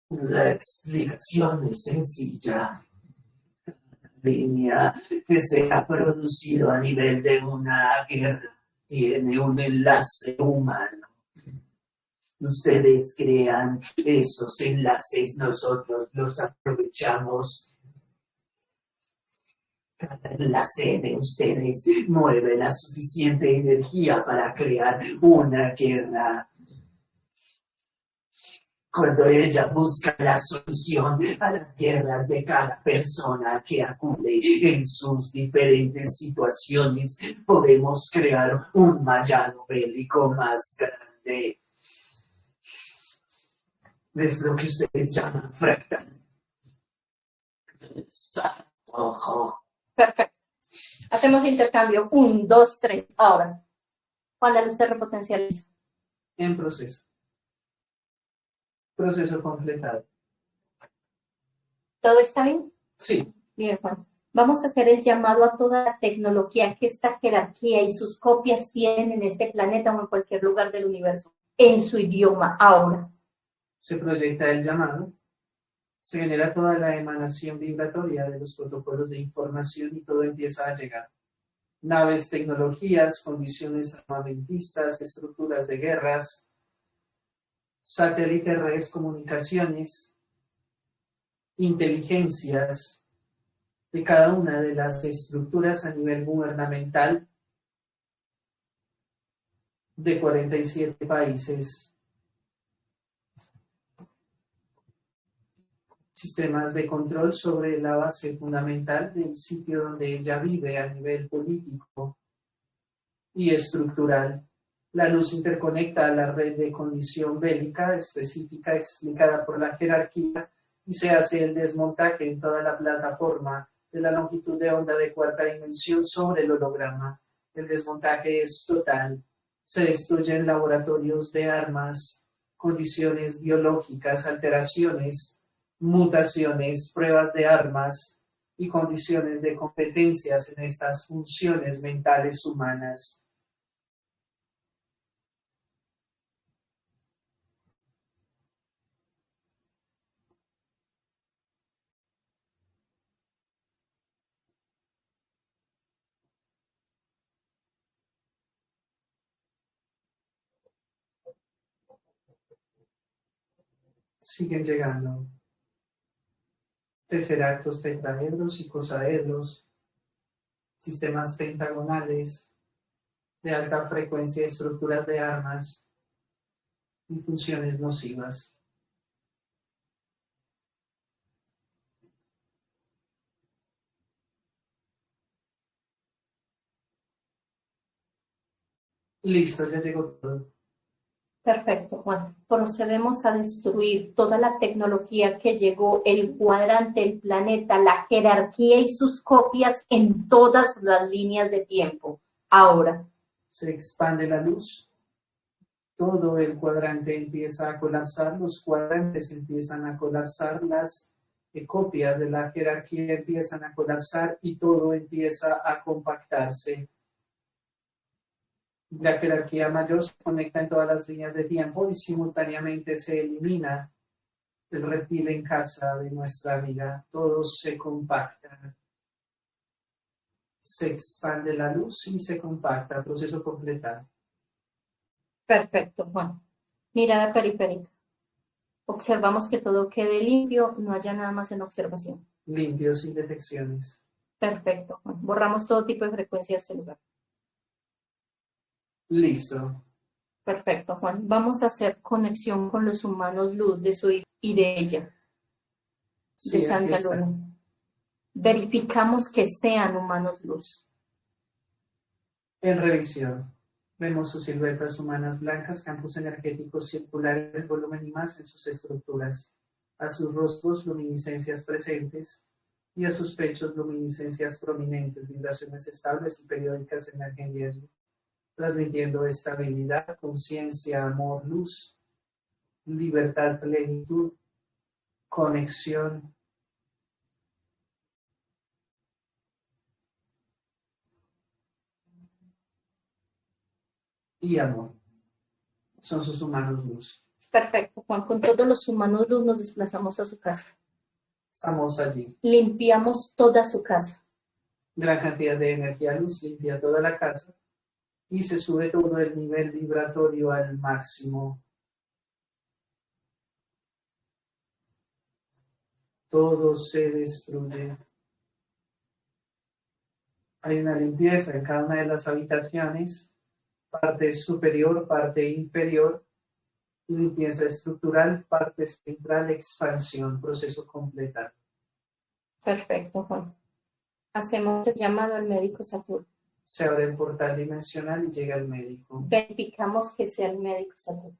La explicación es sencilla. Línea que se ha producido a nivel de una guerra tiene un enlace humano. Ustedes crean esos enlaces, nosotros los aprovechamos. Cada enlace de ustedes mueve la suficiente energía para crear una guerra. cuando ella busca la solución a las guerras de cada persona que acude en sus diferentes situaciones, podemos crear un mallado bélico más grande. Es lo que ustedes llaman fractal. Ojo. Perfecto. Hacemos intercambio. 1, 2, 3. Ahora, ¿cuál es usted repotencializa? En proceso. Proceso completado. ¿Todo está bien? Sí. Bien, Juan. Vamos a hacer el llamado a toda la tecnología que esta jerarquía y sus copias tienen en este planeta o en cualquier lugar del universo, en su idioma, ahora. Se proyecta el llamado. Se genera toda la emanación vibratoria de los protocolos de información y todo empieza a llegar. Naves, tecnologías, condiciones armamentistas, estructuras de guerras, satélites, redes, comunicaciones, inteligencias de cada una de las estructuras a nivel gubernamental de 47 países. Sistemas de control sobre la base fundamental del sitio donde ella vive a nivel político y estructural. La luz interconecta a la red de condición bélica específica explicada por la jerarquía y se hace el desmontaje en toda la plataforma de la longitud de onda de cuarta dimensión sobre el holograma. El desmontaje es total. Se destruyen laboratorios de armas, condiciones biológicas, alteraciones, mutaciones, pruebas de armas y condiciones de competencias en estas funciones mentales humanas. Siguen llegando tesseractos, tetraedros, icosaedros, sistemas pentagonales de alta frecuencia, estructuras de armas y funciones nocivas. Listo, ya llegó todo. Perfecto, Juan. Procedemos a destruir toda la tecnología que llegó, el cuadrante, el planeta, la jerarquía y sus copias en todas las líneas de tiempo. Ahora. Se expande la luz. Todo el cuadrante empieza a colapsar, los cuadrantes empiezan a colapsar, las copias de la jerarquía empiezan a colapsar y todo empieza a compactarse. La jerarquía mayor se conecta en todas las líneas de tiempo y simultáneamente se elimina el reptil en casa de nuestra amiga. Todo se compacta. Se expande la luz y se compacta. Proceso completado. Perfecto, Juan. Mirada periférica. Observamos que todo quede limpio, no haya nada más en observación. Limpio, sin detecciones. Perfecto, Juan. Borramos todo tipo de frecuencias celular. Listo. Perfecto, Juan. Vamos a hacer conexión con los humanos luz de su hijo y de ella, Sí, de aquí Santa está. Luna. Verificamos que sean humanos luz. En revisión, vemos sus siluetas humanas blancas, campos energéticos circulares, volumen y masa en sus estructuras, a sus rostros luminiscencias presentes y a sus pechos luminiscencias prominentes, vibraciones estables y periódicas emergen de allí, transmitiendo estabilidad, conciencia, amor, luz, libertad, plenitud, conexión. Y amor. Son sus humanos luz. Perfecto, Juan. Con todos los humanos luz nos desplazamos a su casa. Estamos allí. Limpiamos toda su casa. Gran cantidad de energía luz limpia toda la casa y se sube todo el nivel vibratorio al máximo. Todo se destruye. Hay una limpieza en cada una de las habitaciones, parte superior, parte inferior, Limpieza estructural, parte central, expansión, proceso completado. Perfecto, Juan. Hacemos el llamado al médico Saturno. Se abre el portal dimensional y llega el médico. Verificamos que sea el médico Saturno.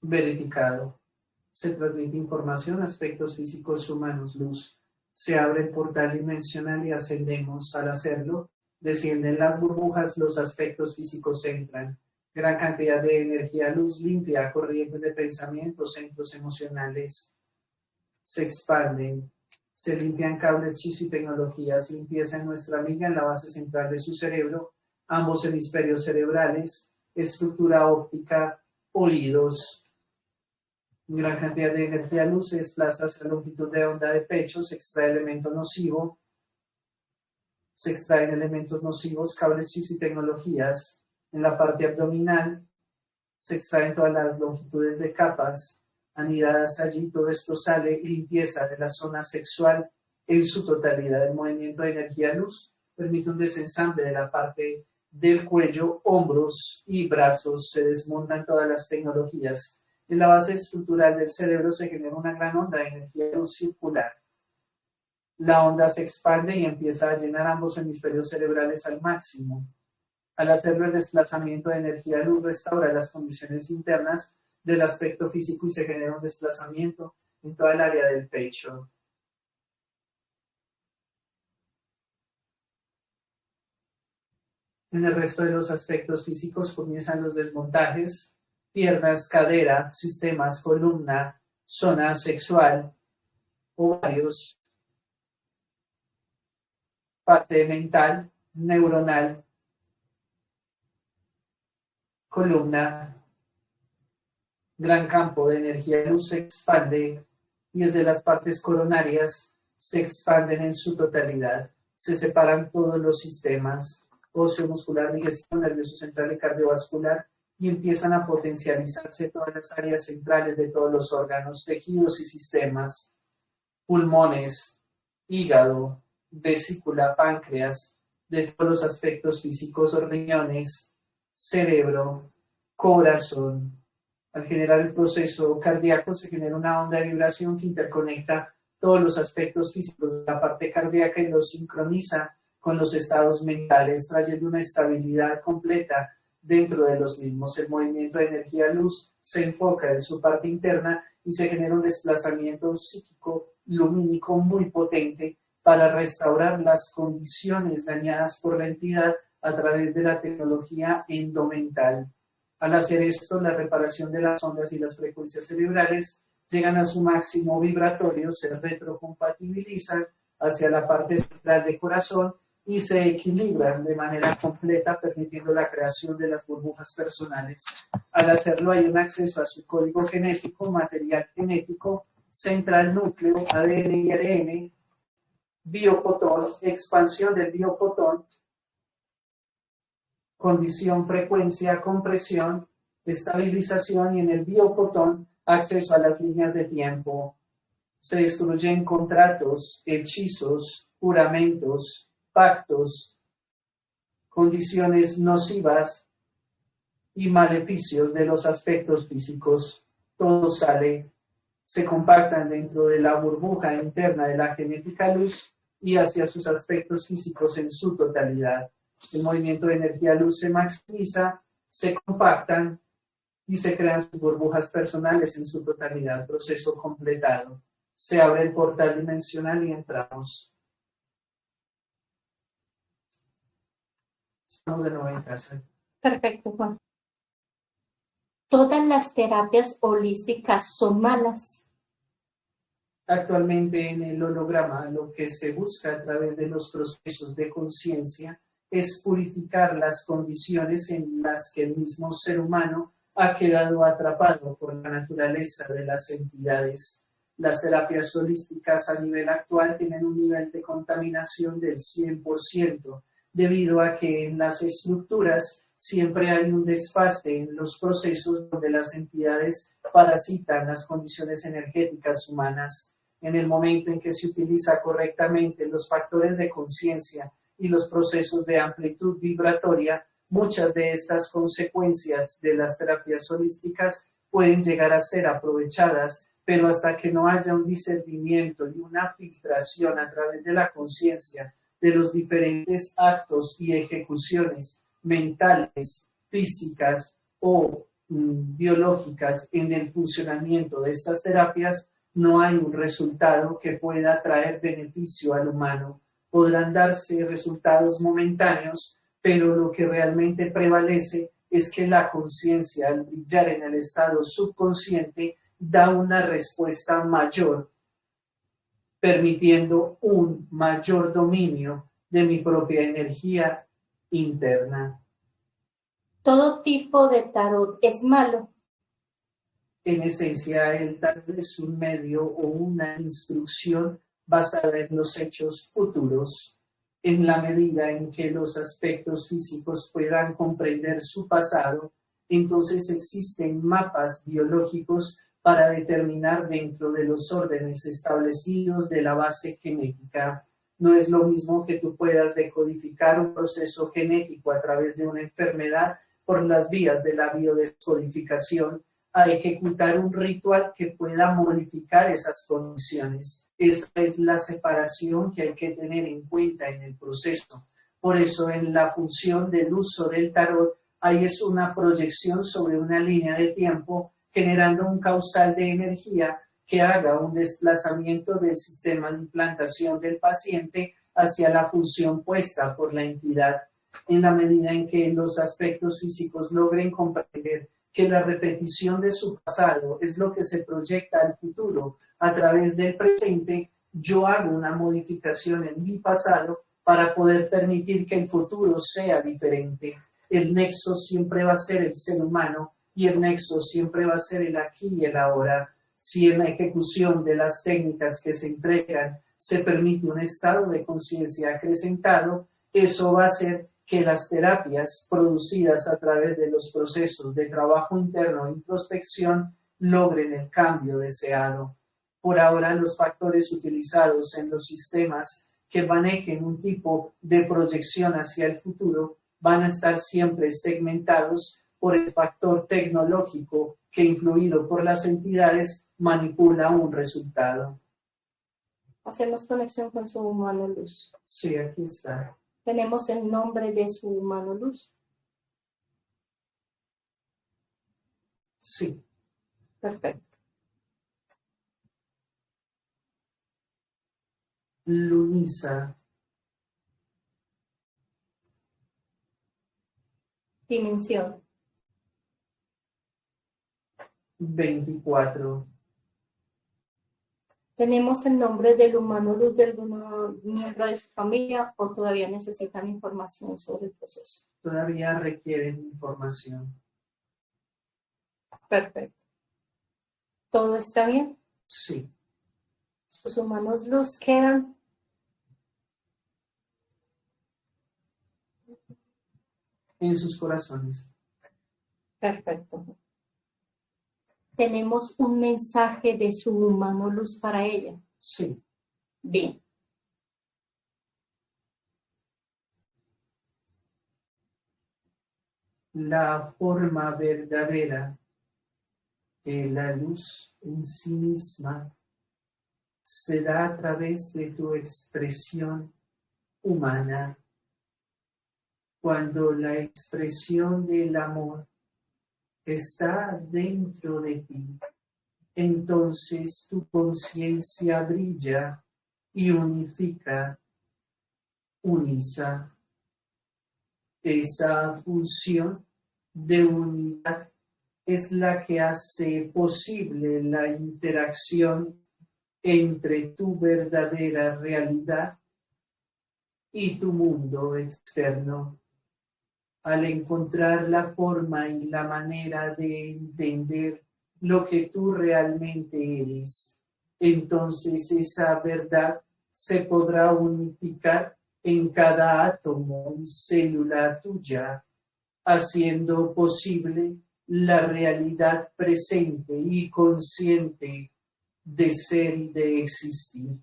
Verificado. Se transmite información, aspectos físicos humanos, luz. Se abre el portal dimensional y ascendemos. Al hacerlo, descienden las burbujas, los aspectos físicos entran. Gran cantidad de energía, luz limpia, corrientes de pensamiento, centros emocionales se expanden. Se limpian cables, chis y tecnologías. Limpieza en nuestra amiga en la base central de su cerebro, ambos hemisferios cerebrales, estructura óptica, oídos. Gran cantidad de energía luz se desplaza hacia la longitud de onda de pecho, se extrae elemento nocivo, se extraen elementos nocivos, cables, chips y tecnologías. En la parte abdominal se extraen todas las longitudes de capas anidadas allí. Todo esto sale, limpieza de la zona sexual en su totalidad. El movimiento de energía luz permite un desensamble de la parte del cuello, hombros y brazos. Se desmontan todas las tecnologías. En la base estructural del cerebro se genera una gran onda de energía luz circular. La onda se expande y empieza a llenar ambos hemisferios cerebrales al máximo. Al hacerlo, el desplazamiento de energía luz restaura las condiciones internas del aspecto físico y se genera un desplazamiento en toda el área del pecho. En el resto de los aspectos físicos comienzan los desmontajes: piernas, cadera, sistemas, columna, zona sexual, ovarios, parte mental, neuronal, columna. Gran campo de energía de luz se expande y desde las partes coronarias se expanden en su totalidad. Se separan todos los sistemas: óseo, muscular, digestivo, nervioso central y cardiovascular, y empiezan a potencializarse todas las áreas centrales de todos los órganos, tejidos y sistemas: pulmones, hígado, vesícula, páncreas, de todos los aspectos físicos, riñones, cerebro, corazón. Al generar el proceso cardíaco se genera una onda de vibración que interconecta todos los aspectos físicos de la parte cardíaca y los sincroniza con los estados mentales, trayendo una estabilidad completa dentro de los mismos. El movimiento de energía luz se enfoca en su parte interna y se genera un desplazamiento psíquico lumínico muy potente para restaurar las condiciones dañadas por la entidad a través de la tecnología endomental. Al hacer esto, la reparación de las ondas y las frecuencias cerebrales llegan a su máximo vibratorio, se retrocompatibilizan hacia la parte central del corazón y se equilibran de manera completa, permitiendo la creación de las burbujas personales. Al hacerlo, hay un acceso a su código genético, material genético, central núcleo, ADN y ARN, biofotón, expansión del biofotón, condición, frecuencia, compresión, estabilización, y en el biofotón acceso a las líneas de tiempo. Se destruyen contratos, hechizos, juramentos, pactos, condiciones nocivas y maleficios de los aspectos físicos. Todo sale, se compactan dentro de la burbuja interna de la genética luz y hacia sus aspectos físicos en su totalidad. El movimiento de energía luz se maximiza, se compactan y se crean sus burbujas personales en su totalidad. Proceso completado. Se abre el portal dimensional y entramos. Estamos de nuevo en casa. Perfecto, Juan. Todas las terapias holísticas son malas. Actualmente en el holograma lo que se busca a través de los procesos de conciencia es purificar las condiciones en las que el mismo ser humano ha quedado atrapado por la naturaleza de las entidades. Las terapias holísticas a nivel actual tienen un nivel de contaminación del 100%, debido a que en las estructuras siempre hay un desfase en los procesos donde las entidades parasitan las condiciones energéticas humanas. En el momento en que se utiliza correctamente los factores de conciencia y los procesos de amplitud vibratoria, muchas de estas consecuencias de las terapias holísticas pueden llegar a ser aprovechadas, pero hasta que no haya un discernimiento y una filtración a través de la conciencia de los diferentes actos y ejecuciones mentales, físicas o biológicas en el funcionamiento de estas terapias, no hay un resultado que pueda traer beneficio al humano. Podrán darse resultados momentáneos, pero lo que realmente prevalece es que la conciencia, al brillar en el estado subconsciente, da una respuesta mayor, permitiendo un mayor dominio de mi propia energía interna. ¿Todo tipo de tarot es malo? En esencia, el tarot es un medio o una instrucción basada en los hechos futuros. En la medida en que los aspectos físicos puedan comprender su pasado, entonces existen mapas biológicos para determinar dentro de los órdenes establecidos de la base genética. No es lo mismo que tú puedas decodificar un proceso genético a través de una enfermedad por las vías de la biodescodificación a ejecutar un ritual que pueda modificar esas condiciones. Esa es la separación que hay que tener en cuenta en el proceso. Por eso, en la función del uso del tarot, ahí es una proyección sobre una línea de tiempo, generando un causal de energía que haga un desplazamiento del sistema de implantación del paciente hacia la función puesta por la entidad. En la medida en que los aspectos físicos logren comprender que la repetición de su pasado es lo que se proyecta al futuro a través del presente, yo hago una modificación en mi pasado para poder permitir que el futuro sea diferente. El nexo siempre va a ser el ser humano y el nexo siempre va a ser el aquí y el ahora. Si en la ejecución de las técnicas que se entregan se permite un estado de conciencia acrecentado, eso va a hacer que las terapias producidas a través de los procesos de trabajo interno e introspección logren el cambio deseado. Por ahora, los factores utilizados en los sistemas que manejen un tipo de proyección hacia el futuro van a estar siempre segmentados por el factor tecnológico que, influido por las entidades, manipula un resultado. Hacemos conexión con su humano luz. Sí, aquí está. Tenemos el nombre de su humano luz. Sí. Perfecto. Lunisa. Dimensión. 24. ¿Tenemos el nombre del humano luz de algún miembro de su familia o todavía necesitan información sobre el proceso? Todavía requieren información. Perfecto. ¿Todo está bien? Sí. Sus humanos luz quedan. En sus corazones. Perfecto. Tenemos un mensaje de su humano luz para ella. Sí. Bien. La forma verdadera de la luz en sí misma se da a través de tu expresión humana. Cuando la expresión del amor está dentro de ti, entonces tu conciencia brilla y unifica, unisa. Esa función de unidad es la que hace posible la interacción entre tu verdadera realidad y tu mundo externo. Al encontrar la forma y la manera de entender lo que tú realmente eres, entonces esa verdad se podrá unificar en cada átomo y célula tuya, haciendo posible la realidad presente y consciente de ser y de existir.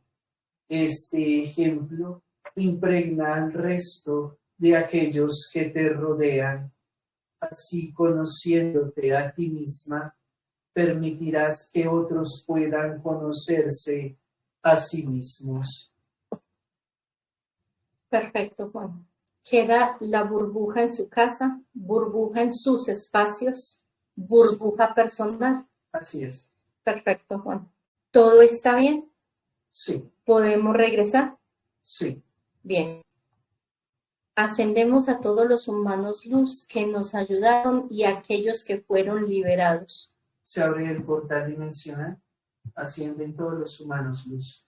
Este ejemplo impregna al resto de aquellos que te rodean. Así, conociéndote a ti misma, permitirás que otros puedan conocerse a sí mismos. Perfecto, Juan. Queda la burbuja en su casa, burbuja en sus espacios, burbuja personal. Así es. Perfecto, Juan. ¿Todo está bien? Sí, ¿Podemos regresar? sí. Bien. Ascendemos a todos los humanos luz que nos ayudaron y a aquellos que fueron liberados. Se abre el portal dimensional, ascienden todos los humanos luz.